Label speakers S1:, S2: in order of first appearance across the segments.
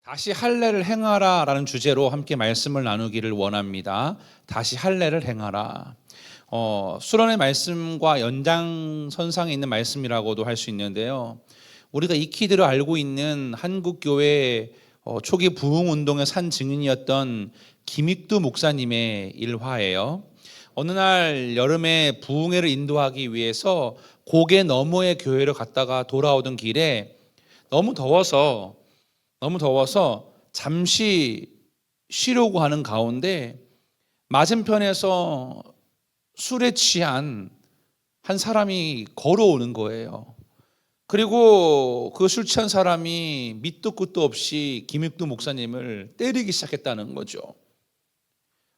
S1: 다시 할례를 행하라 라는 주제로 함께 말씀을 나누기를 원합니다. 다시 할례를 행하라. 수련의 말씀과 연장선상에 있는 말씀이라고도 할 수 있는데요. 우리가 익히대로 알고 있는 한국교회 초기 부흥운동의 산 증인이었던 김익두 목사님의 일화예요. 어느 날 여름에 부흥회를 인도하기 위해서 고개 너머의 교회를 갔다가 돌아오던 길에 너무 더워서 잠시 쉬려고 하는 가운데 맞은편에서 술에 취한 한 사람이 걸어오는 거예요. 그리고 그 술 취한 사람이 밑도 끝도 없이 김익두 목사님을 때리기 시작했다는 거죠.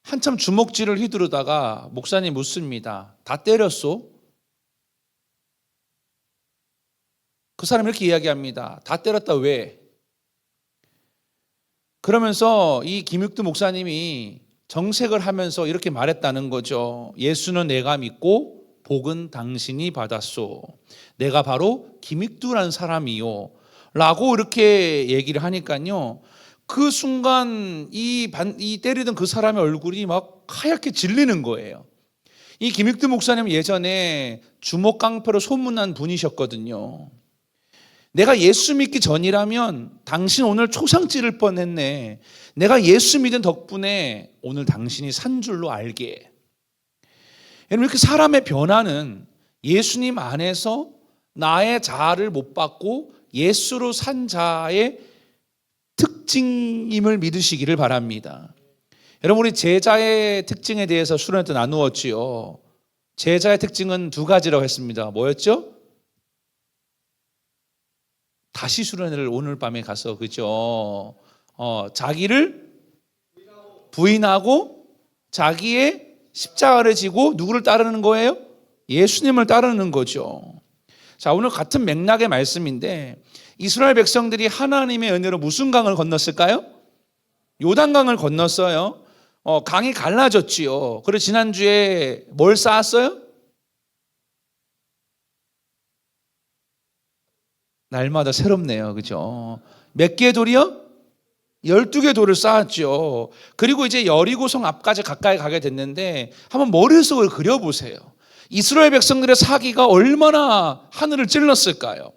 S1: 한참 주먹질을 휘두르다가 목사님 묻습니다. 다 때렸소? 그 사람이 이렇게 이야기합니다. 다 때렸다 왜? 그러면서 이 김익두 목사님이 정색을 하면서 이렇게 말했다는 거죠. 예수는 내가 믿고 복은 당신이 받았소. 내가 바로 김익두라는 사람이요 라고 이렇게 얘기를 하니까요, 그 순간 이 때리던 그 사람의 얼굴이 막 하얗게 질리는 거예요. 이 김익두 목사님 예전에 주먹깡패로 소문난 분이셨거든요. 내가 예수 믿기 전이라면 당신 오늘 초상 찌를 뻔했네. 내가 예수 믿은 덕분에 오늘 당신이 산 줄로 알게. 여러분, 이렇게 사람의 변화는 예수님 안에서 나의 자아를 못 받고 예수로 산 자의 특징임을 믿으시기를 바랍니다. 여러분, 우리 제자의 특징에 대해서 수련회 때 나누었지요. 제자의 특징은 두 가지라고 했습니다. 뭐였죠? 다시 수련회를 오늘 밤에 가서 그죠? 자기를 부인하고 자기의 십자가를 지고 누구를 따르는 거예요? 예수님을 따르는 거죠. 자, 오늘 같은 맥락의 말씀인데 이스라엘 백성들이 하나님의 은혜로 무슨 강을 건넜을까요? 요단강을 건넜어요. 강이 갈라졌지요. 그리고 지난주에 뭘 쌓았어요? 날마다 새롭네요. 그죠? 몇 개의 돌이요? 12개의 돌을 쌓았죠. 그리고 이제 여리고성 앞까지 가까이 가게 됐는데 한번 머릿속을 그려보세요. 이스라엘 백성들의 사기가 얼마나 하늘을 찔렀을까요?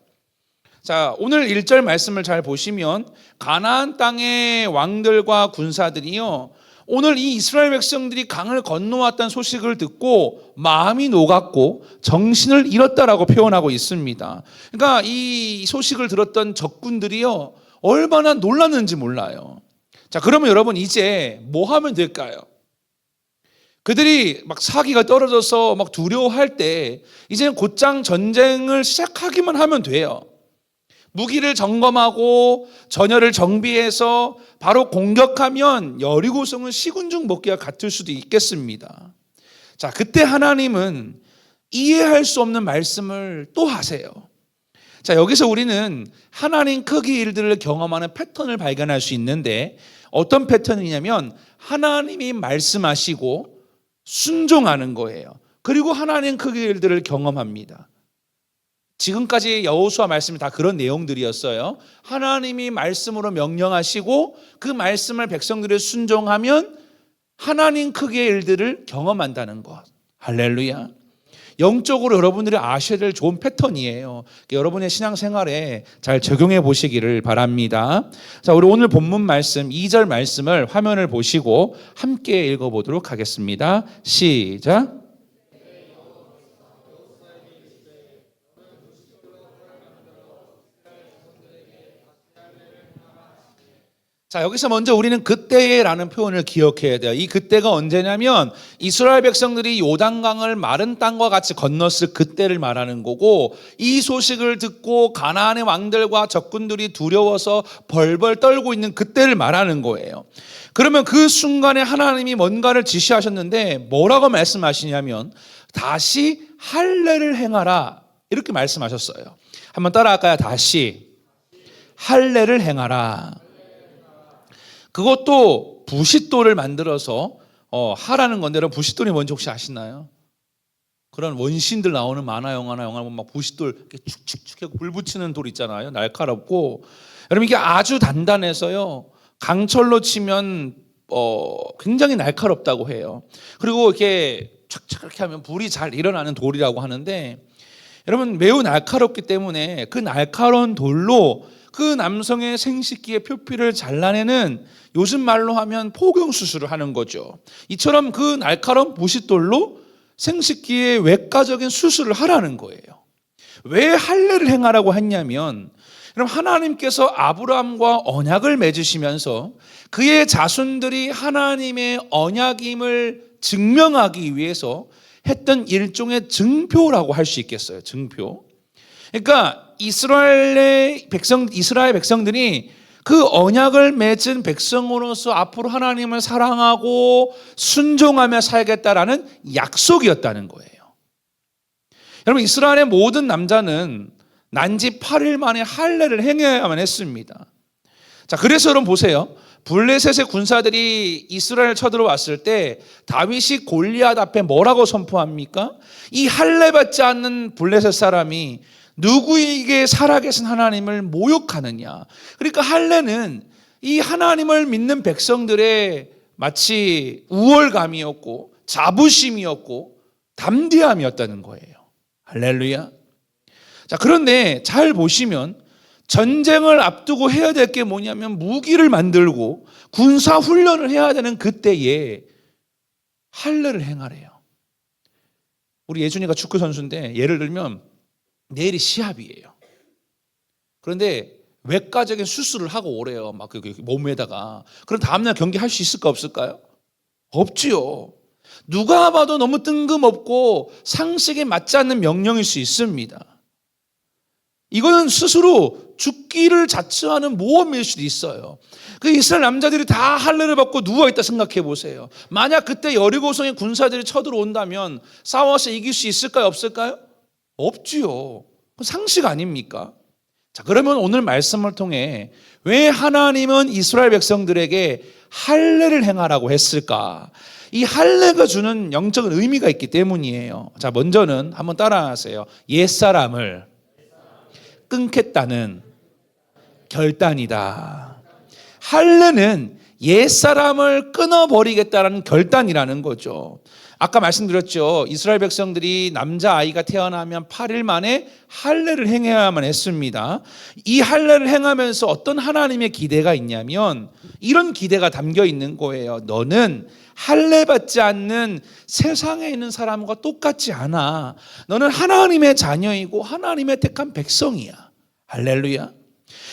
S1: 자, 오늘 1절 말씀을 잘 보시면 가나안 땅의 왕들과 군사들이요, 오늘 이 이스라엘 백성들이 강을 건너왔다는 소식을 듣고 마음이 녹았고 정신을 잃었다라고 표현하고 있습니다. 그러니까 이 소식을 들었던 적군들이요, 얼마나 놀랐는지 몰라요. 자, 그러면 여러분 이제 뭐 하면 될까요? 그들이 막 사기가 떨어져서 막 두려워할 때 이제는 곧장 전쟁을 시작하기만 하면 돼요. 무기를 점검하고 전열을 정비해서 바로 공격하면 여리고성은 시군중 먹기와 같을 수도 있겠습니다. 자, 그때 하나님은 이해할 수 없는 말씀을 또 하세요. 자, 여기서 우리는 하나님 크기 일들을 경험하는 패턴을 발견할 수 있는데 어떤 패턴이냐면 하나님이 말씀하시고 순종하는 거예요. 그리고 하나님 크기 일들을 경험합니다. 지금까지 여호수아 말씀이 다 그런 내용들이었어요. 하나님이 말씀으로 명령하시고 그 말씀을 백성들이 순종하면 하나님 크기의 일들을 경험한다는 것. 할렐루야. 영적으로 여러분들이 아셔야 될 좋은 패턴이에요. 여러분의 신앙생활에 잘 적용해 보시기를 바랍니다. 자, 우리 오늘 본문 말씀 2절 말씀을 화면을 보시고 함께 읽어보도록 하겠습니다. 시작. 자, 여기서 먼저 우리는 그때라는 표현을 기억해야 돼요. 이 그때가 언제냐면 이스라엘 백성들이 요단강을 마른 땅과 같이 건넜을 그때를 말하는 거고, 이 소식을 듣고 가나안의 왕들과 적군들이 두려워서 벌벌 떨고 있는 그때를 말하는 거예요. 그러면 그 순간에 하나님이 뭔가를 지시하셨는데 뭐라고 말씀하시냐면 다시 할례를 행하라 이렇게 말씀하셨어요. 한번 따라할까요? 다시 할례를 행하라. 그것도 부싯돌을 만들어서 하라는 건데, 여러분 부싯돌이 뭔지 혹시 아시나요? 그런 원신들 나오는 만화 영화나 영화 보면 막 부싯돌 이렇게 축축축 하고 불 붙이는 돌 있잖아요. 날카롭고. 여러분 이게 아주 단단해서요. 강철로 치면 굉장히 날카롭다고 해요. 그리고 이렇게 착착 이렇게 하면 불이 잘 일어나는 돌이라고 하는데 여러분 매우 날카롭기 때문에 그 날카로운 돌로 그 남성의 생식기의 표피를 잘라내는 요즘 말로 하면 포경 수술을 하는 거죠. 이처럼 그 날카로운 부싯돌로 생식기의 외과적인 수술을 하라는 거예요. 왜 할례를 행하라고 했냐면 여러분 하나님께서 아브라함과 언약을 맺으시면서 그의 자손들이 하나님의 언약임을 증명하기 위해서 했던 일종의 증표라고 할 수 있겠어요. 증표. 그러니까 이스라엘 백성들이 그 언약을 맺은 백성으로서 앞으로 하나님을 사랑하고 순종하며 살겠다라는 약속이었다는 거예요. 여러분 이스라엘의 모든 남자는 난지 8일 만에 할례를 행해야만 했습니다. 자, 그래서 여러분 보세요. 블레셋의 군사들이 이스라엘 쳐들어왔을 때 다윗이 골리앗 앞에 뭐라고 선포합니까? 이 할례 받지 않는 블레셋 사람이 누구에게 살아계신 하나님을 모욕하느냐. 그러니까 할례는 이 하나님을 믿는 백성들의 마치 우월감이었고 자부심이었고 담대함이었다는 거예요. 할렐루야. 자, 그런데 잘 보시면 전쟁을 앞두고 해야 될 게 뭐냐면 무기를 만들고 군사 훈련을 해야 되는 그때에 할례를 행하래요. 우리 예준이가 축구 선수인데 예를 들면 내일이 시합이에요. 그런데 외과적인 수술을 하고 오래요. 막 몸에다가. 그럼 다음날 경기할 수 있을까 없을까요? 없지요. 누가 봐도 너무 뜬금없고 상식에 맞지 않는 명령일 수 있습니다. 이거는 스스로 죽기를 자처하는 모험일 수도 있어요. 그 이스라엘 남자들이 다 할례를 받고 누워있다 생각해 보세요. 만약 그때 여리고성의 군사들이 쳐들어온다면 싸워서 이길 수 있을까요? 없을까요? 없지요. 상식 아닙니까? 자, 그러면 오늘 말씀을 통해 왜 하나님은 이스라엘 백성들에게 할례를 행하라고 했을까? 이 할례가 주는 영적인 의미가 있기 때문이에요. 자, 먼저는 한번 따라하세요. 옛사람을 끊겠다는 결단이다. 할례는 옛사람을 끊어버리겠다는 결단이라는 거죠. 아까 말씀드렸죠. 이스라엘 백성들이 남자아이가 태어나면 8일 만에 할례를 행해야만 했습니다. 이 할례를 행하면서 어떤 하나님의 기대가 있냐면 이런 기대가 담겨 있는 거예요. 너는 할례 받지 않는 세상에 있는 사람과 똑같지 않아. 너는 하나님의 자녀이고 하나님의 택한 백성이야. 할렐루야.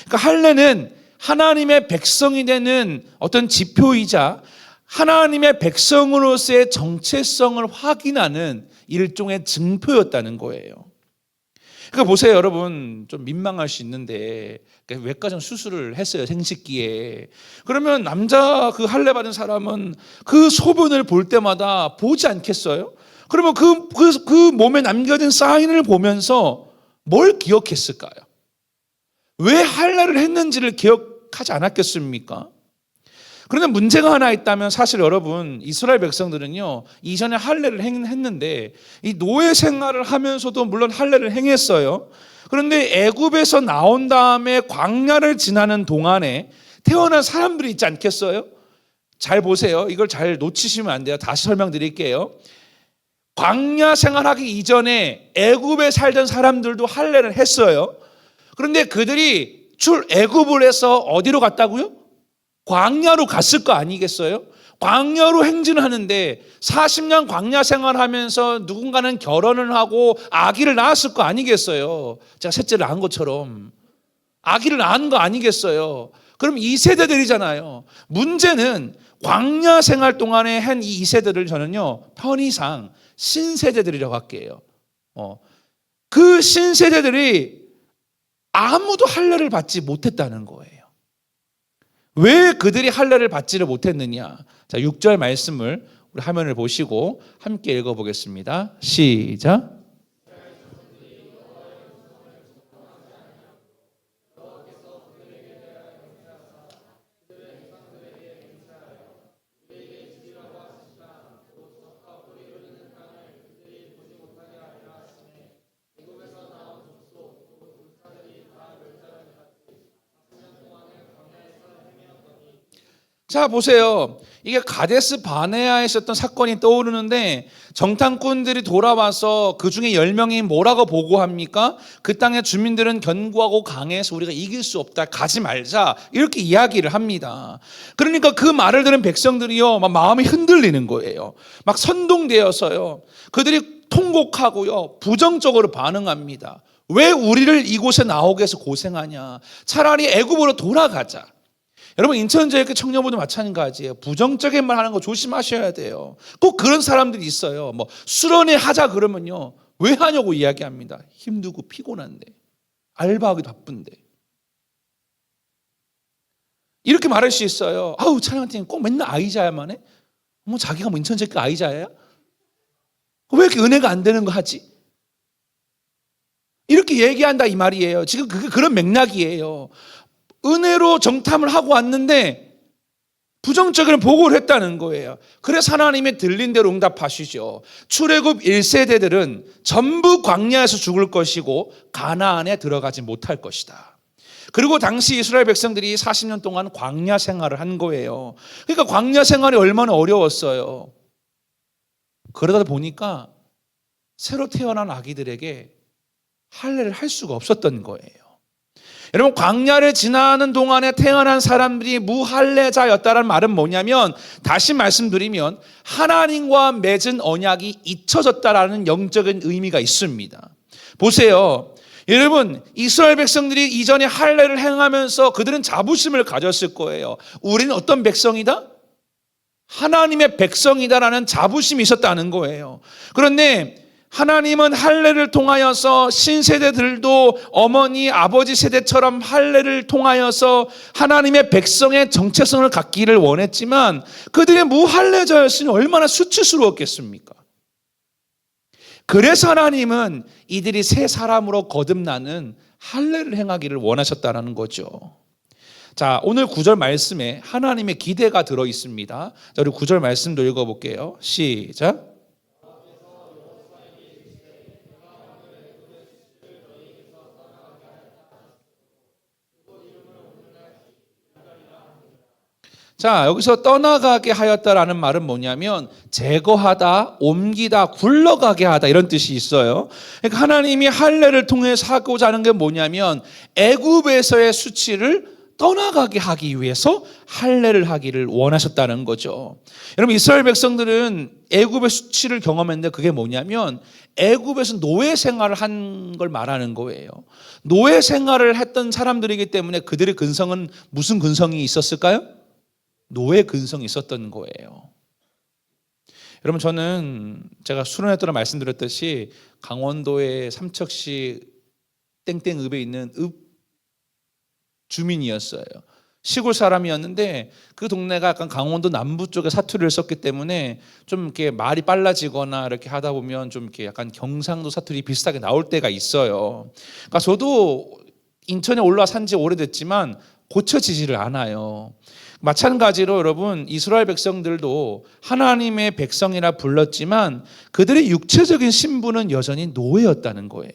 S1: 그러니까 할례는 하나님의 백성이 되는 어떤 지표이자 하나님의 백성으로서의 정체성을 확인하는 일종의 증표였다는 거예요. 그러니까 보세요, 여러분. 좀 민망할 수 있는데 외과적 수술을 했어요, 생식기에. 그러면 남자 그 할례 받은 사람은 그 소변을 볼 때마다 보지 않겠어요? 그러면 그 몸에 남겨진 사인을 보면서 뭘 기억했을까요? 왜 할례를 했는지를 기억하지 않았겠습니까? 그런데 문제가 하나 있다면 사실 여러분 이스라엘 백성들은요 이전에 할례를 했는데 이 노예 생활을 하면서도 물론 할례를 행했어요. 그런데 애굽에서 나온 다음에 광야를 지나는 동안에 태어난 사람들이 있지 않겠어요? 잘 보세요. 이걸 잘 놓치시면 안 돼요. 다시 설명드릴게요. 광야 생활하기 이전에 애굽에 살던 사람들도 할례를 했어요. 그런데 그들이 애굽을 해서 어디로 갔다고요? 광야로 갔을 거 아니겠어요? 광야로 행진하는데 40년 광야 생활하면서 누군가는 결혼을 하고 아기를 낳았을 거 아니겠어요? 제가 셋째를 낳은 것처럼 아기를 낳은 거 아니겠어요? 그럼 이 세대들이잖아요. 문제는 광야 생활 동안에 한 이 세대를 저는요 편의상 신세대들이라고 할게요. 그 신세대들이 아무도 할례를 받지 못했다는 거예요. 왜 그들이 할례를 받지를 못했느냐? 자, 6절 말씀을 우리 화면을 보시고 함께 읽어보겠습니다. 시작. 자, 보세요. 이게 가데스 바네아에 있었던 사건이 떠오르는데 정탐꾼들이 돌아와서 그 중에 10명이 뭐라고 보고합니까? 그 땅의 주민들은 견고하고 강해서 우리가 이길 수 없다. 가지 말자. 이렇게 이야기를 합니다. 그러니까 그 말을 들은 백성들이요, 막 마음이 흔들리는 거예요. 막 선동되어서요. 그들이 통곡하고요. 부정적으로 반응합니다. 왜 우리를 이곳에 나오게 해서 고생하냐? 차라리 애굽으로 돌아가자. 여러분, 인천제일교 청년부도 마찬가지예요. 부정적인 말 하는 거 조심하셔야 돼요. 꼭 그런 사람들이 있어요. 뭐 수련회 하자 그러면요, 왜 하냐고 이야기합니다. 힘들고 피곤한데, 알바하기 바쁜데. 이렇게 말할 수 있어요. 아우, 찬양팀 꼭 맨날 아이자야만 해? 뭐 자기가 뭐 인천제일교 아이자야? 왜 이렇게 은혜가 안 되는 거 하지? 이렇게 얘기한다 이 말이에요. 지금 그게 그런 맥락이에요. 은혜로 정탐을 하고 왔는데 부정적인 보고를 했다는 거예요. 그래서 하나님이 들린 대로 응답하시죠. 출애굽 1세대들은 전부 광야에서 죽을 것이고 가나안에 들어가지 못할 것이다. 그리고 당시 이스라엘 백성들이 40년 동안 광야 생활을 한 거예요. 그러니까 광야 생활이 얼마나 어려웠어요. 그러다 보니까 새로 태어난 아기들에게 할례를 할 수가 없었던 거예요. 여러분, 광야를 지나는 동안에 태어난 사람들이 무할례자였다는 말은 뭐냐면, 다시 말씀드리면 하나님과 맺은 언약이 잊혀졌다라는 영적인 의미가 있습니다. 보세요. 여러분, 이스라엘 백성들이 이전에 할례를 행하면서 그들은 자부심을 가졌을 거예요. 우리는 어떤 백성이다? 하나님의 백성이다라는 자부심이 있었다는 거예요. 그런데 하나님은 할례를 통하여서 신세대들도 어머니 아버지 세대처럼 할례를 통하여서 하나님의 백성의 정체성을 갖기를 원했지만 그들이 무할례자였으니 얼마나 수치스러웠겠습니까? 그래서 하나님은 이들이 새 사람으로 거듭나는 할례를 행하기를 원하셨다는 거죠. 자, 오늘 9절 말씀에 하나님의 기대가 들어 있습니다. 자, 우리 9절 말씀도 읽어볼게요. 시작. 자, 여기서 떠나가게 하였다라는 말은 뭐냐면 제거하다, 옮기다, 굴러가게 하다 이런 뜻이 있어요. 그러니까 하나님이 할례를 통해서 하고자 하는 게 뭐냐면 애굽에서의 수치를 떠나가게 하기 위해서 할례를 하기를 원하셨다는 거죠. 여러분, 이스라엘 백성들은 애굽의 수치를 경험했는데 그게 뭐냐면 애굽에서 노예 생활을 한 걸 말하는 거예요. 노예 생활을 했던 사람들이기 때문에 그들의 근성은 무슨 근성이 있었을까요? 노예 근성이 있었던 거예요. 여러분, 저는 제가 수련회 때 말씀드렸듯이 강원도의 삼척시 땡땡읍에 있는 읍 주민이었어요. 시골 사람이었는데 그 동네가 약간 강원도 남부 쪽에 사투리를 썼기 때문에 좀 이렇게 말이 빨라지거나 이렇게 하다 보면 좀 이렇게 약간 경상도 사투리 비슷하게 나올 때가 있어요. 그러니까 저도 인천에 올라와 산 지 오래됐지만 고쳐지지를 않아요. 마찬가지로 여러분, 이스라엘 백성들도 하나님의 백성이라 불렀지만 그들의 육체적인 신분은 여전히 노예였다는 거예요.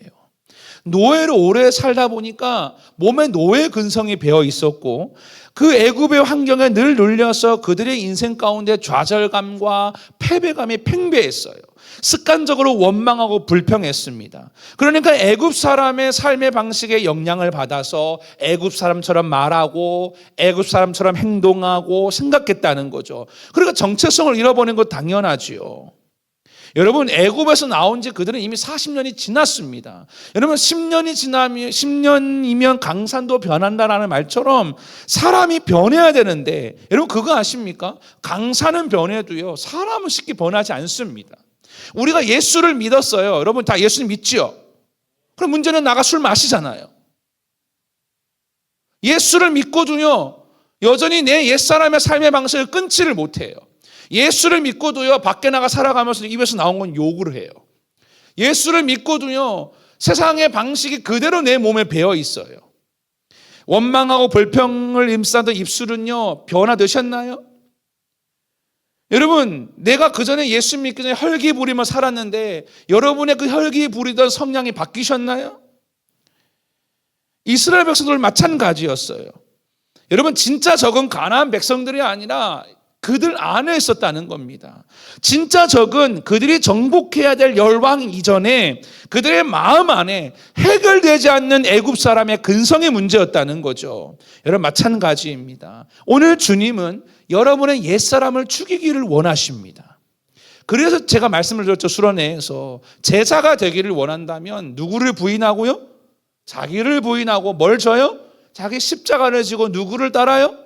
S1: 노예로 오래 살다 보니까 몸에 노예 근성이 배어 있었고 그 애굽의 환경에 늘 눌려서 그들의 인생 가운데 좌절감과 패배감이 팽배했어요. 습관적으로 원망하고 불평했습니다. 그러니까 애굽 사람의 삶의 방식에 영향을 받아서 애굽 사람처럼 말하고 애굽 사람처럼 행동하고 생각했다는 거죠. 그러니까 정체성을 잃어버린 건 당연하지요. 여러분, 애굽에서 나온 지 그들은 이미 40년이 지났습니다. 여러분, 10년이면 강산도 변한다라는 말처럼 사람이 변해야 되는데, 여러분 그거 아십니까? 강산은 변해도요, 사람은 쉽게 변하지 않습니다. 우리가 예수를 믿었어요. 여러분 다 예수를 믿지요? 그럼 문제는 나가 술 마시잖아요. 예수를 믿고도요, 여전히 내 옛사람의 삶의 방식을 끊지를 못해요. 예수를 믿고도요, 밖에 나가 살아가면서 입에서 나온 건 욕을 해요. 예수를 믿고도요, 세상의 방식이 그대로 내 몸에 배어 있어요. 원망하고 불평을 임싸던 입술은요, 변화되셨나요? 여러분, 내가 그전에 예수 믿기 전에 혈기 부리며 살았는데 여러분의 그 혈기 부리던 성향이 바뀌셨나요? 이스라엘 백성들 마찬가지였어요. 여러분 진짜 적은 가나안 백성들이 아니라 그들 안에 있었다는 겁니다. 진짜 적은 그들이 정복해야 될 열왕 이전에 그들의 마음 안에 해결되지 않는 애굽 사람의 근성의 문제였다는 거죠. 여러분 마찬가지입니다. 오늘 주님은 여러분의 옛사람을 죽이기를 원하십니다. 그래서 제가 말씀을 드렸죠. 수련회에서 제자가 되기를 원한다면 누구를 부인하고요? 자기를 부인하고 뭘 져요? 자기 십자가를 지고 누구를 따라요?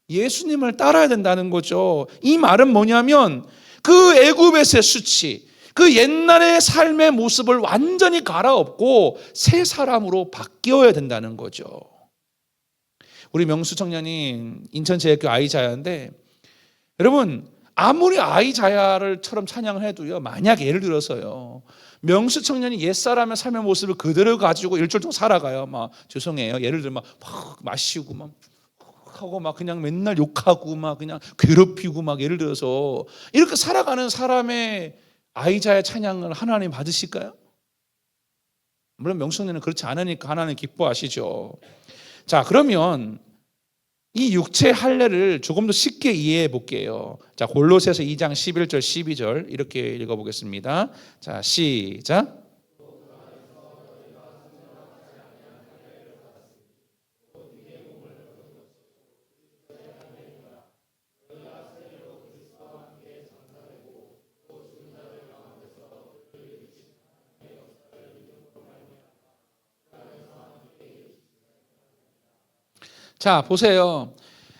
S1: 예수님을 따라야 된다는 거죠. 이 말은 뭐냐면 그 애굽에서의 수치, 그 옛날의 삶의 모습을 완전히 갈아엎고 새 사람으로 바뀌어야 된다는 거죠. 우리 명수 청년이 인천제일교 아이자야인데 여러분 아무리 아이자야를처럼 찬양을 해도요, 만약 예를 들어서요 명수 청년이 옛사람의 삶의 모습을 그대로 가지고 일주일 동안 살아가요. 막 죄송해요. 예를 들면 막 마시고 막 하고 막 그냥 맨날 욕하고 막 그냥 괴롭히고 막 예를 들어서 이렇게 살아가는 사람의 아이자야 찬양을 하나님 받으실까요? 물론 명수님은 그렇지 않으니까 하나님 기뻐하시죠. 자, 그러면 이 육체 할례를 조금 더 쉽게 이해해 볼게요. 자, 골로새서 2장 11절 12절 이렇게 읽어보겠습니다. 자, 시작. 자, 보세요.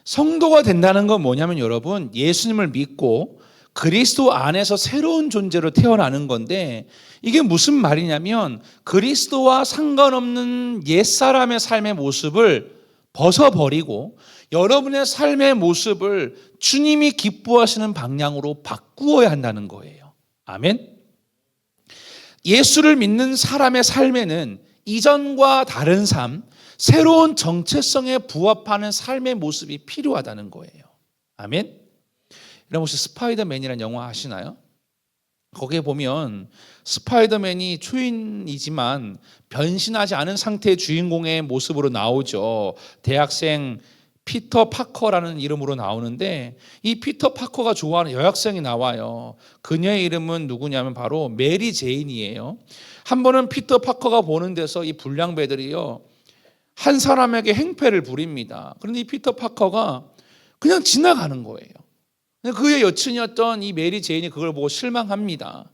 S1: 성도가 된다는 건 뭐냐면 여러분, 예수님을 믿고 그리스도 안에서 새로운 존재로 태어나는 건데 이게 무슨 말이냐면 그리스도와 상관없는 옛사람의 삶의 모습을 벗어버리고 여러분의 삶의 모습을 주님이 기뻐하시는 방향으로 바꾸어야 한다는 거예요. 아멘. 예수를 믿는 사람의 삶에는 이전과 다른 삶, 새로운 정체성에 부합하는 삶의 모습이 필요하다는 거예요. 아멘. 여러분 혹시 스파이더맨이라는 영화 아시나요? 거기에 보면 스파이더맨이 초인이지만 변신하지 않은 상태의 주인공의 모습으로 나오죠. 대학생 피터 파커라는 이름으로 나오는데 이 피터 파커가 좋아하는 여학생이 나와요. 그녀의 이름은 누구냐면 바로 메리 제인이에요. 한 번은 피터 파커가 보는 데서 이 불량배들이요 한 사람에게 행패를 부립니다. 그런데 이 피터 파커가 그냥 지나가는 거예요. 그의 여친이었던 이 메리 제인이 그걸 보고 실망합니다.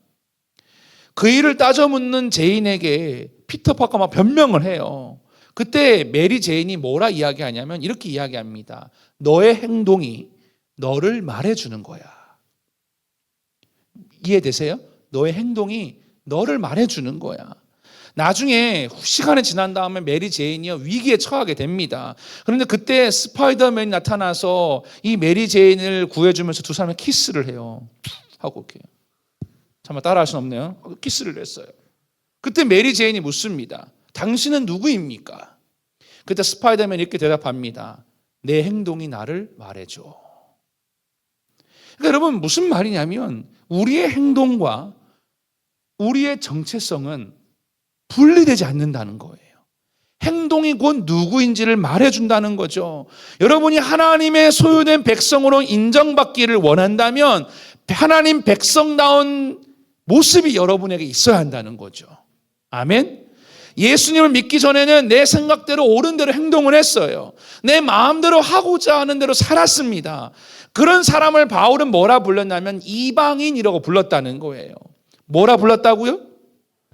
S1: 그 일을 따져 묻는 제인에게 피터 파커가 막 변명을 해요. 그때 메리 제인이 뭐라 이야기하냐면 이렇게 이야기합니다. 너의 행동이 너를 말해주는 거야. 이해되세요? 너의 행동이 너를 말해주는 거야. 나중에 시간이 지난 다음에 메리 제인이요 위기에 처하게 됩니다. 그런데 그때 스파이더맨이 나타나서 이 메리 제인을 구해주면서 두 사람이 키스를 해요. 하고 이렇게 정말 따라할 수는 없네요. 키스를 했어요. 그때 메리 제인이 묻습니다. 당신은 누구입니까? 그때 스파이더맨이 이렇게 대답합니다. 내 행동이 나를 말해줘. 그러니까 여러분 무슨 말이냐면 우리의 행동과 우리의 정체성은 분리되지 않는다는 거예요. 행동이 곧 누구인지를 말해준다는 거죠. 여러분이 하나님의 소유된 백성으로 인정받기를 원한다면 하나님 백성다운 모습이 여러분에게 있어야 한다는 거죠. 아멘. 예수님을 믿기 전에는 내 생각대로 옳은 대로 행동을 했어요. 내 마음대로 하고자 하는 대로 살았습니다. 그런 사람을 바울은 뭐라 불렀냐면 이방인이라고 불렀다는 거예요. 뭐라 불렀다고요?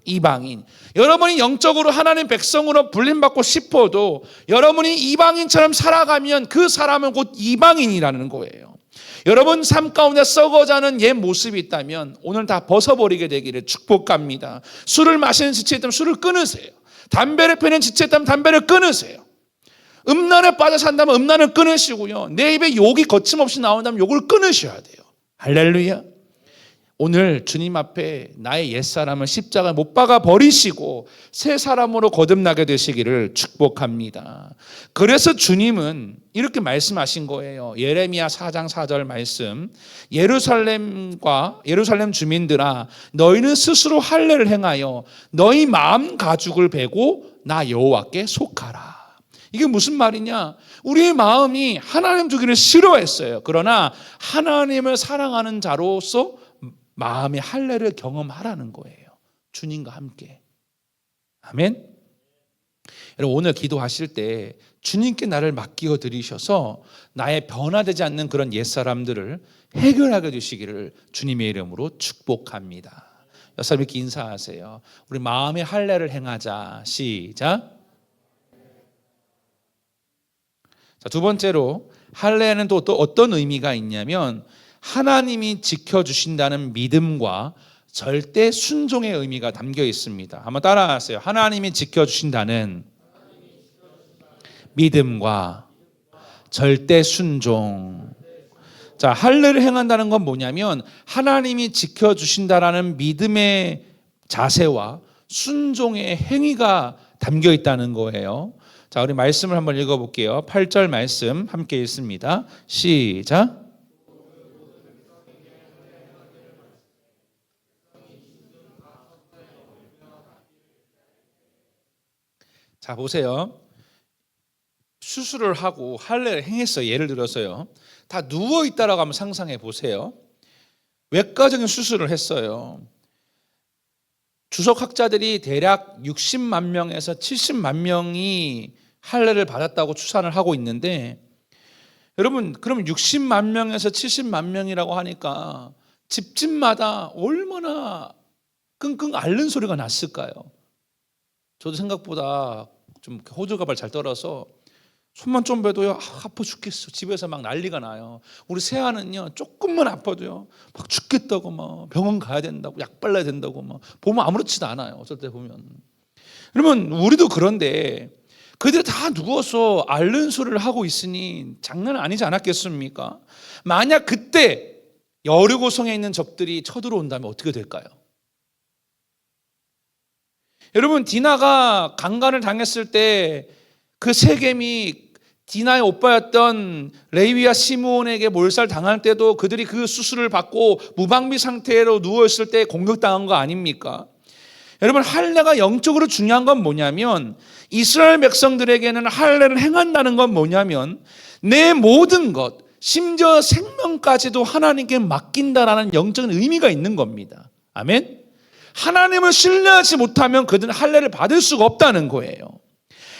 S1: 이방인. 여러분이 영적으로 하나님 백성으로 불림받고 싶어도 여러분이 이방인처럼 살아가면 그 사람은 곧 이방인이라는 거예요. 여러분 삶 가운데 썩어가는 옛 모습이 있다면 오늘 다 벗어버리게 되기를 축복합니다. 술을 마시는 지체에 있다면 술을 끊으세요. 담배를 피는 지체에 있다면 담배를 끊으세요. 음란에 빠져 산다면 음란을 끊으시고요. 내 입에 욕이 거침없이 나온다면 욕을 끊으셔야 돼요. 할렐루야. 오늘 주님 앞에 나의 옛사람을 십자가에 못 박아 버리시고 새 사람으로 거듭나게 되시기를 축복합니다. 그래서 주님은 이렇게 말씀하신 거예요. 예레미야 4장 4절 말씀. 예루살렘 주민들아 너희는 스스로 할례를 행하여 너희 마음 가죽을 베고 나 여호와께 속하라. 이게 무슨 말이냐? 우리의 마음이 하나님 두기를 싫어했어요. 그러나 하나님을 사랑하는 자로서 마음의 할례를 경험하라는 거예요. 주님과 함께. 아멘. 여러분, 오늘 기도하실 때 주님께 나를 맡겨 드리셔서 나의 변화되지 않는 그런 옛사람들을 해결하게 되시기를 주님의 이름으로 축복합니다. 여러분 이렇게 인사하세요. 우리 마음의 할례를 행하자. 시작. 자, 두 번째로 할례는 또 어떤 의미가 있냐면 하나님이 지켜주신다는 믿음과 절대 순종의 의미가 담겨 있습니다. 한번 따라하세요. 하나님이 지켜주신다는 믿음과 절대 순종. 자, 할례를 행한다는 건 뭐냐면 하나님이 지켜주신다라는 믿음의 자세와 순종의 행위가 담겨 있다는 거예요. 자, 우리 말씀을 한번 읽어볼게요. 8절 말씀 함께 읽습니다. 시작. 자, 보세요. 수술을 하고 할례를 행했어요. 예를 들어서요. 다 누워있다라고 한번 상상해 보세요. 외과적인 수술을 했어요. 주석학자들이 대략 60만 명에서 70만 명이 할례를 받았다고 추산을 하고 있는데, 여러분 그럼 60만 명에서 70만 명이라고 하니까 집집마다 얼마나 끙끙 앓는 소리가 났을까요? 저도 생각보다 좀 호들갑을 잘 떨어서 손만 좀 봐도요, 아파 죽겠어. 집에서 막 난리가 나요. 우리 새아는요, 조금만 아파도요, 막 죽겠다고 막 병원 가야 된다고, 약 발라야 된다고 막 보면 아무렇지도 않아요. 어쩔 때 보면. 여러분 우리도 그런데 그들이 다 누워서 앓는 소리를 하고 있으니 장난 아니지 않았겠습니까? 만약 그때 여리고성에 있는 적들이 쳐들어온다면 어떻게 될까요? 여러분 디나가 강간을 당했을 때 그 세겜이 디나의 오빠였던 레위와 시므온에게 몰살 당할 때도 그들이 그 수술을 받고 무방비 상태로 누워있을 때 공격당한 거 아닙니까? 여러분 할례가 영적으로 중요한 건 뭐냐면 이스라엘 백성들에게는 할례를 행한다는 건 뭐냐면 내 모든 것 심지어 생명까지도 하나님께 맡긴다라는 영적인 의미가 있는 겁니다. 아멘. 하나님을 신뢰하지 못하면 그들은 할례를 받을 수가 없다는 거예요.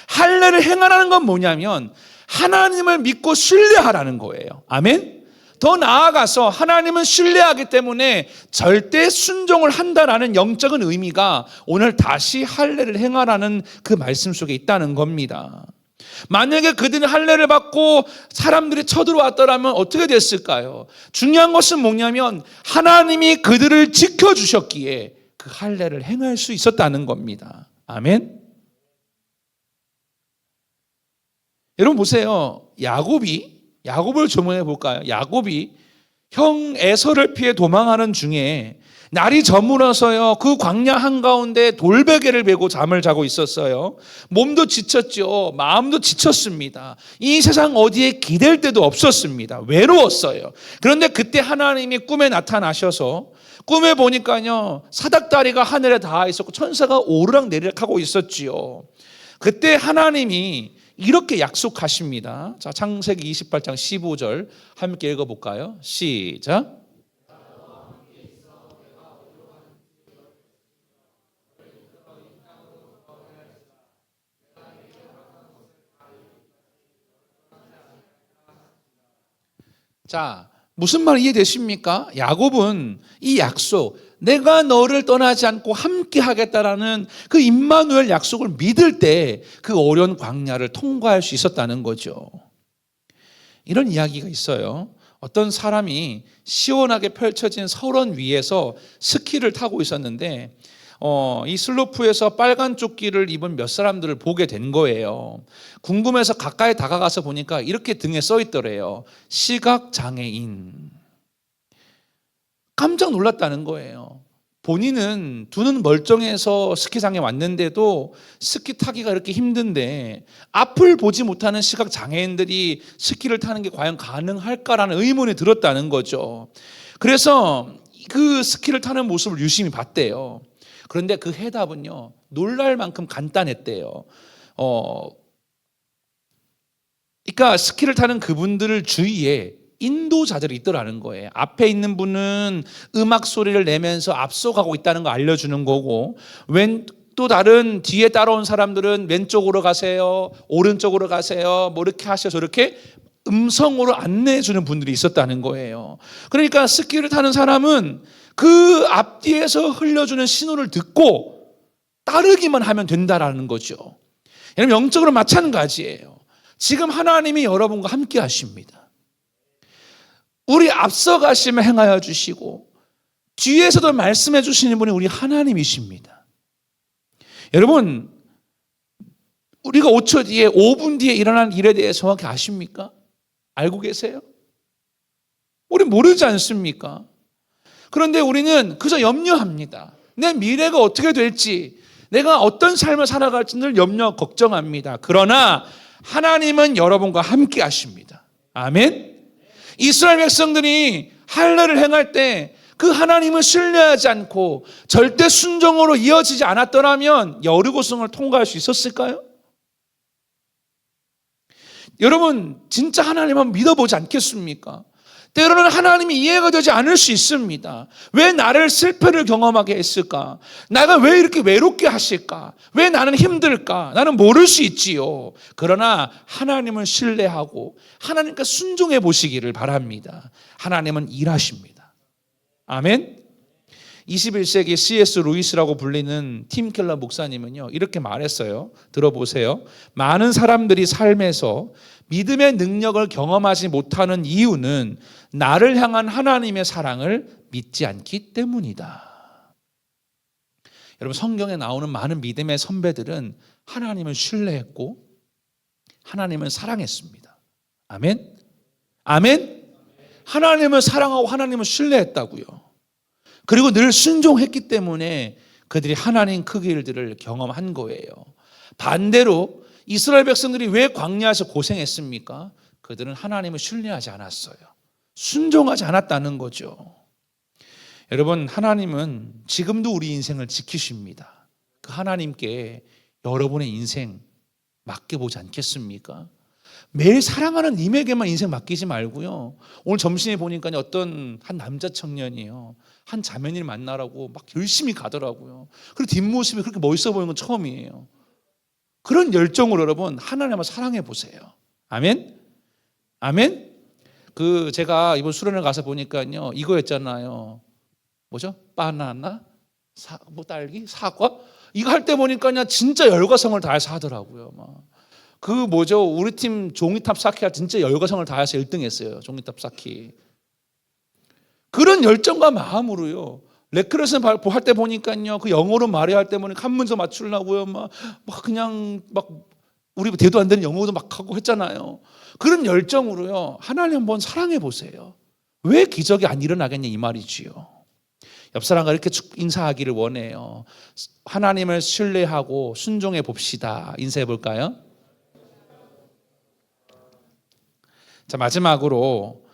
S1: 할례를 행하라는 건 뭐냐면 하나님을 믿고 신뢰하라는 거예요. 아멘. 더 나아가서 하나님을 신뢰하기 때문에 절대 순종을 한다라는 영적인 의미가 오늘 다시 할례를 행하라는 그 말씀 속에 있다는 겁니다. 만약에 그들이 할례를 받고 사람들이 쳐들어왔더라면 어떻게 됐을까요? 중요한 것은 뭐냐면 하나님이 그들을 지켜주셨기에 그 할례를 행할 수 있었다는 겁니다. 아멘. 여러분 보세요. 야곱을 조명해 볼까요? 야곱이 형 에서를 피해 도망하는 중에 날이 저물어서요, 그 광야 한가운데 돌베개를 베고 잠을 자고 있었어요. 몸도 지쳤죠. 마음도 지쳤습니다. 이 세상 어디에 기댈 데도 없었습니다. 외로웠어요. 그런데 그때 하나님이 꿈에 나타나셔서 꿈에 보니까요, 사닥다리가 하늘에 닿아 있었고 천사가 오르락내리락 하고 있었지요. 그때 하나님이 이렇게 약속하십니다. 자, 창세기 28장 15절 함께 읽어볼까요? 시작. 자, 무슨 말 이해되십니까? 야곱은 이 약속, 내가 너를 떠나지 않고 함께 하겠다라는 그 임마누엘 약속을 믿을 때 그 어려운 광야를 통과할 수 있었다는 거죠. 이런 이야기가 있어요. 어떤 사람이 시원하게 펼쳐진 설원 위에서 스키를 타고 있었는데 이 슬로프에서 빨간 조끼를 입은 몇 사람들을 보게 된 거예요. 궁금해서 가까이 다가가서 보니까 이렇게 등에 써 있더래요. 시각장애인. 깜짝 놀랐다는 거예요. 본인은 두 눈 멀쩡해서 스키장에 왔는데도 스키 타기가 이렇게 힘든데 앞을 보지 못하는 시각장애인들이 스키를 타는 게 과연 가능할까라는 의문이 들었다는 거죠. 그래서 그 스키를 타는 모습을 유심히 봤대요. 그런데 그 해답은요, 놀랄 만큼 간단했대요. 그러니까 스키를 타는 그분들 주위에 인도자들이 있더라는 거예요. 앞에 있는 분은 음악 소리를 내면서 앞서가고 있다는 거 알려주는 거고, 또 다른 뒤에 따라온 사람들은 왼쪽으로 가세요, 오른쪽으로 가세요, 뭐 이렇게 하셔서 저렇게 음성으로 안내해 주는 분들이 있었다는 거예요. 그러니까 스키를 타는 사람은 그 앞뒤에서 흘려주는 신호를 듣고 따르기만 하면 된다라는 거죠. 여러분, 영적으로 마찬가지예요. 지금 하나님이 여러분과 함께 하십니다. 우리 앞서 가시면 행하여 주시고 뒤에서도 말씀해 주시는 분이 우리 하나님이십니다. 여러분, 우리가 5초 뒤에 5분 뒤에 일어난 일에 대해서 정확히 아십니까? 알고 계세요? 우리 모르지 않습니까? 그런데 우리는 그저 염려합니다. 내 미래가 어떻게 될지, 내가 어떤 삶을 살아갈지를 염려 걱정합니다. 그러나 하나님은 여러분과 함께 하십니다. 아멘. 이스라엘 백성들이 할례를 행할 때 그 하나님을 신뢰하지 않고 절대 순종으로 이어지지 않았더라면 여리고성을 통과할 수 있었을까요? 여러분, 진짜 하나님 한번 믿어보지 않겠습니까? 때로는 하나님이 이해가 되지 않을 수 있습니다. 왜 나를 실패를 경험하게 했을까? 나가 왜 이렇게 외롭게 하실까? 왜 나는 힘들까? 나는 모를 수 있지요. 그러나 하나님을 신뢰하고 하나님께 순종해 보시기를 바랍니다. 하나님은 일하십니다. 아멘. 21세기 C.S. 루이스라고 불리는 팀 켈러 목사님은요, 이렇게 말했어요. 들어보세요. 많은 사람들이 삶에서 믿음의 능력을 경험하지 못하는 이유는 나를 향한 하나님의 사랑을 믿지 않기 때문이다. 여러분, 성경에 나오는 많은 믿음의 선배들은 하나님을 신뢰했고 하나님을 사랑했습니다. 아멘. 아멘. 하나님을 사랑하고 하나님을 신뢰했다고요. 그리고 늘 순종했기 때문에 그들이 하나님 그 일들을 경험한 거예요. 반대로 이스라엘 백성들이 왜 광야에서 고생했습니까? 그들은 하나님을 신뢰하지 않았어요. 순종하지 않았다는 거죠. 여러분, 하나님은 지금도 우리 인생을 지키십니다. 그 하나님께 여러분의 인생 맡겨보지 않겠습니까? 매일 사랑하는 님에게만 인생 맡기지 말고요. 오늘 점심에 보니까 어떤 한 남자 청년이요, 한 자매님을 만나라고 막 열심히 가더라고요. 그리고 뒷모습이 그렇게 멋있어 보이는 건 처음이에요. 그런 열정으로 여러분 하나님을 사랑해 보세요. 아멘. 아멘. 제가 이번 수련회 가서 보니까요, 이거였잖아요. 뭐죠? 바나나, 딸기, 사과. 이거 할 때 보니까 진짜 열과성을 다해서 하더라고요. 우리 팀 종이탑 쌓기가 진짜 열과성을 다해서 1등 했어요. 종이탑 쌓기. 그런 열정과 마음으로요. 레크레슨 할 때 보니까요, 그 영어로 말해야 할 때 보니까 한 문서 맞추려고요. 우리 대도 안 되는 영어도 막 하고 했잖아요. 그런 열정으로요, 하나님 한번 사랑해 보세요. 왜 기적이 안 일어나겠냐 이 말이지요. 옆 사람과 이렇게 인사하기를 원해요. 하나님을 신뢰하고 순종해 봅시다. 인사해 볼까요? 자, 마지막으로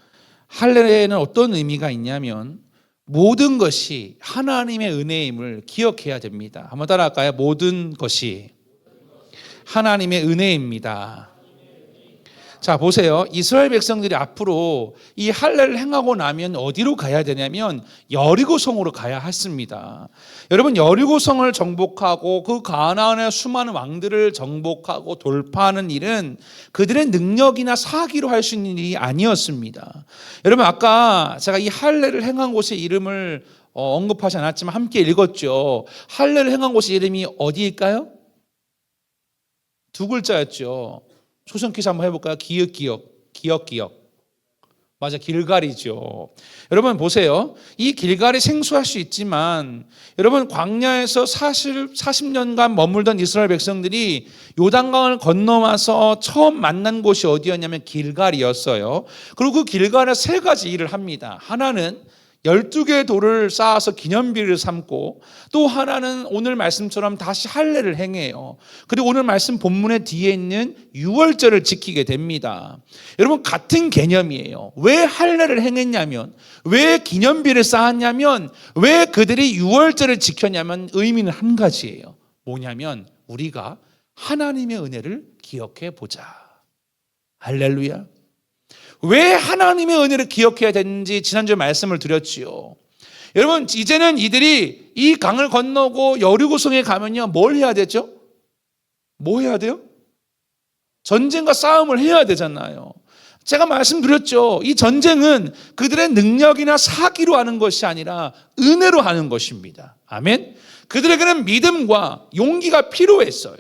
S1: 할례는 어떤 의미가 있냐면 모든 것이 하나님의 은혜임을 기억해야 됩니다. 한번 따라할까요? 모든 것이 하나님의 은혜입니다. 자, 보세요. 이스라엘 백성들이 앞으로 이 할례를 행하고 나면 어디로 가야 되냐면 여리고성으로 가야 했습니다. 여러분, 여리고성을 정복하고 그 가나안의 수많은 왕들을 정복하고 돌파하는 일은 그들의 능력이나 사기로 할 수 있는 일이 아니었습니다. 여러분, 아까 제가 이 할례를 행한 곳의 이름을 언급하지 않았지만 함께 읽었죠. 할례를 행한 곳의 이름이 어디일까요? 두 글자였죠. 초성 퀴즈 한번 해볼까요? 기억. 맞아, 길갈이죠. 여러분 보세요. 이 길갈이 생소할 수 있지만 여러분, 광야에서 40년간 머물던 이스라엘 백성들이 요단강을 건너와서 처음 만난 곳이 어디였냐면 길갈이었어요. 그리고 그 길갈에 세 가지 일을 합니다. 하나는 12개의 돌을 쌓아서 기념비를 삼고, 또 하나는 오늘 말씀처럼 다시 할례를 행해요. 그리고 오늘 말씀 본문의 뒤에 있는 유월절을 지키게 됩니다. 여러분, 같은 개념이에요. 왜 할례를 행했냐면, 왜 기념비를 쌓았냐면, 왜 그들이 유월절을 지켰냐면 의미는 한 가지예요. 뭐냐면 우리가 하나님의 은혜를 기억해 보자. 할렐루야. 왜 하나님의 은혜를 기억해야 되는지 지난주에 말씀을 드렸지요. 여러분, 이제는 이들이 이 강을 건너고 여리고성에 가면요, 뭘 해야 되죠? 뭐 해야 돼요? 전쟁과 싸움을 해야 되잖아요. 제가 말씀드렸죠. 이 전쟁은 그들의 능력이나 사기로 하는 것이 아니라 은혜로 하는 것입니다. 아멘. 그들에게는 믿음과 용기가 필요했어요.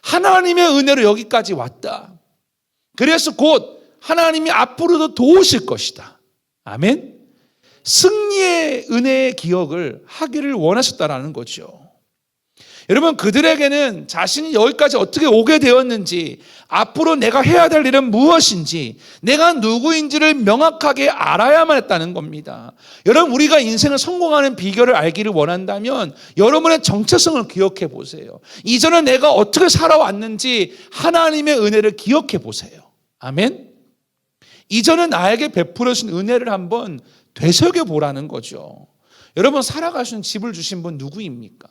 S1: 하나님의 은혜로 여기까지 왔다. 그래서 곧 하나님이 앞으로도 도우실 것이다. 아멘. 승리의 은혜의 기억을 하기를 원하셨다라는 거죠. 여러분, 그들에게는 자신이 여기까지 어떻게 오게 되었는지, 앞으로 내가 해야 될 일은 무엇인지, 내가 누구인지를 명확하게 알아야만 했다는 겁니다. 여러분, 우리가 인생을 성공하는 비결을 알기를 원한다면 여러분의 정체성을 기억해 보세요. 이전에 내가 어떻게 살아왔는지 하나님의 은혜를 기억해 보세요. 아멘. 이전에 나에게 베풀어 주신 은혜를 한번 되새겨 보라는 거죠. 여러분, 살아가시는 집을 주신 분 누구입니까?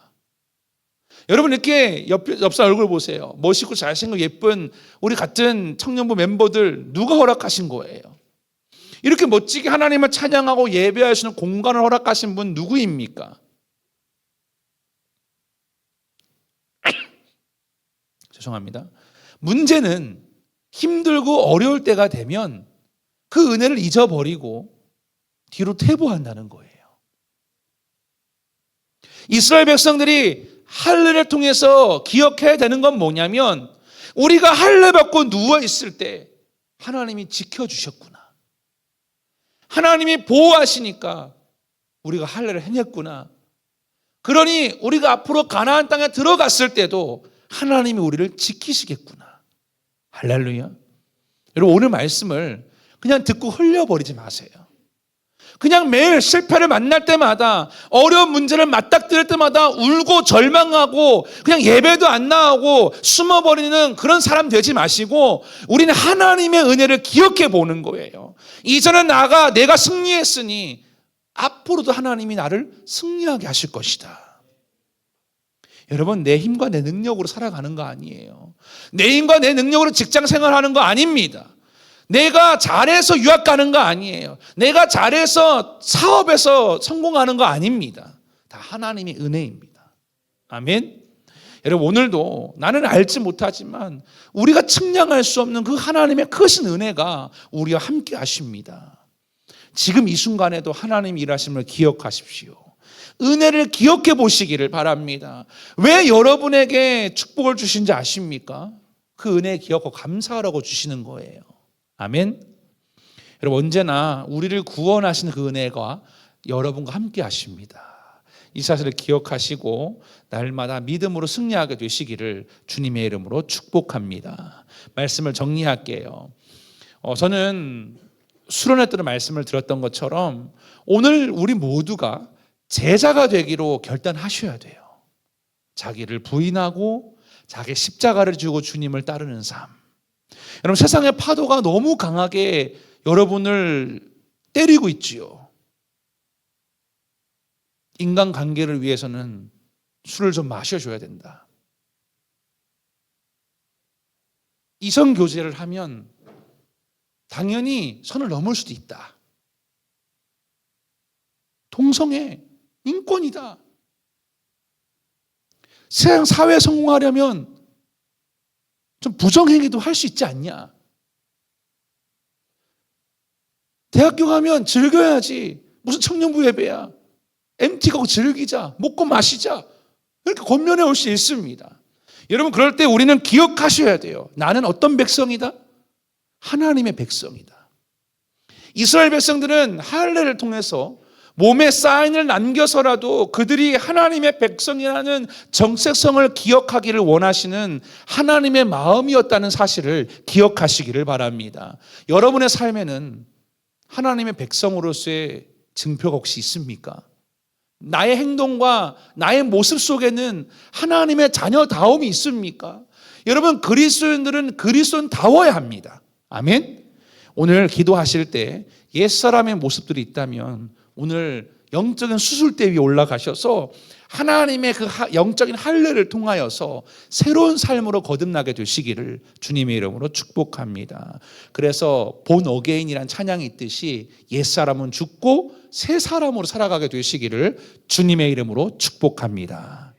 S1: 여러분, 이렇게 옆사 얼굴 보세요. 멋있고 잘생기고 예쁜 우리 같은 청년부 멤버들 누가 허락하신 거예요? 이렇게 멋지게 하나님을 찬양하고 예배할 수 있는 공간을 허락하신 분 누구입니까? 죄송합니다. 문제는 힘들고 어려울 때가 되면 그 은혜를 잊어버리고 뒤로 퇴보한다는 거예요. 이스라엘 백성들이 할례를 통해서 기억해야 되는 건 뭐냐면, 우리가 할례 받고 누워있을 때 하나님이 지켜주셨구나, 하나님이 보호하시니까 우리가 할례를 해냈구나, 그러니 우리가 앞으로 가나안 땅에 들어갔을 때도 하나님이 우리를 지키시겠구나. 할렐루야. 여러분, 오늘 말씀을 그냥 듣고 흘려버리지 마세요. 그냥 매일 실패를 만날 때마다, 어려운 문제를 맞닥뜨릴 때마다 울고 절망하고 그냥 예배도 안 나오고 숨어버리는 그런 사람 되지 마시고, 우리는 하나님의 은혜를 기억해 보는 거예요. 이전에 내가 승리했으니 앞으로도 하나님이 나를 승리하게 하실 것이다. 여러분, 내 힘과 내 능력으로 살아가는 거 아니에요. 내 힘과 내 능력으로 직장 생활하는 거 아닙니다. 내가 잘해서 유학 가는 거 아니에요. 내가 잘해서 사업에서 성공하는 거 아닙니다. 다 하나님의 은혜입니다. 아멘. 여러분, 오늘도 나는 알지 못하지만 우리가 측량할 수 없는 그 하나님의 크신 은혜가 우리와 함께 하십니다. 지금 이 순간에도 하나님 일하심을 기억하십시오. 은혜를 기억해 보시기를 바랍니다. 왜 여러분에게 축복을 주신지 아십니까? 그 은혜 기억하고 감사하라고 주시는 거예요. 아멘. 여러분, 언제나 우리를 구원하시는 그 은혜가 여러분과 함께 하십니다. 이 사실을 기억하시고 날마다 믿음으로 승리하게 되시기를 주님의 이름으로 축복합니다. 말씀을 정리할게요. 저는 수련회 때 말씀을 드렸던 것처럼 오늘 우리 모두가 제자가 되기로 결단하셔야 돼요. 자기를 부인하고 자기 십자가를 지고 주님을 따르는 삶. 여러분, 세상의 파도가 너무 강하게 여러분을 때리고 있지요. 인간관계를 위해서는 술을 좀 마셔줘야 된다. 이성교제를 하면 당연히 선을 넘을 수도 있다. 동성애, 인권이다. 세상 사회에 성공하려면 좀 부정행위도 할 수 있지 않냐. 대학교 가면 즐겨야지. 무슨 청년부 예배야. MT 가고 즐기자. 먹고 마시자. 이렇게 권면해 올 수 있습니다. 여러분, 그럴 때 우리는 기억하셔야 돼요. 나는 어떤 백성이다? 하나님의 백성이다. 이스라엘 백성들은 할례를 통해서 몸에 사인을 남겨서라도 그들이 하나님의 백성이라는 정체성을 기억하기를 원하시는 하나님의 마음이었다는 사실을 기억하시기를 바랍니다. 여러분의 삶에는 하나님의 백성으로서의 증표가 혹시 있습니까? 나의 행동과 나의 모습 속에는 하나님의 자녀다움이 있습니까? 여러분, 그리스도인들은 그리스도인다워야 합니다. 아멘. 오늘 기도하실 때 옛사람의 모습들이 있다면 오늘 영적인 수술대 위에 올라가셔서 하나님의 그 영적인 할례를 통하여서 새로운 삶으로 거듭나게 되시기를 주님의 이름으로 축복합니다. 그래서 본 어게인이란 찬양이 있듯이 옛사람은 죽고 새 사람으로 살아가게 되시기를 주님의 이름으로 축복합니다.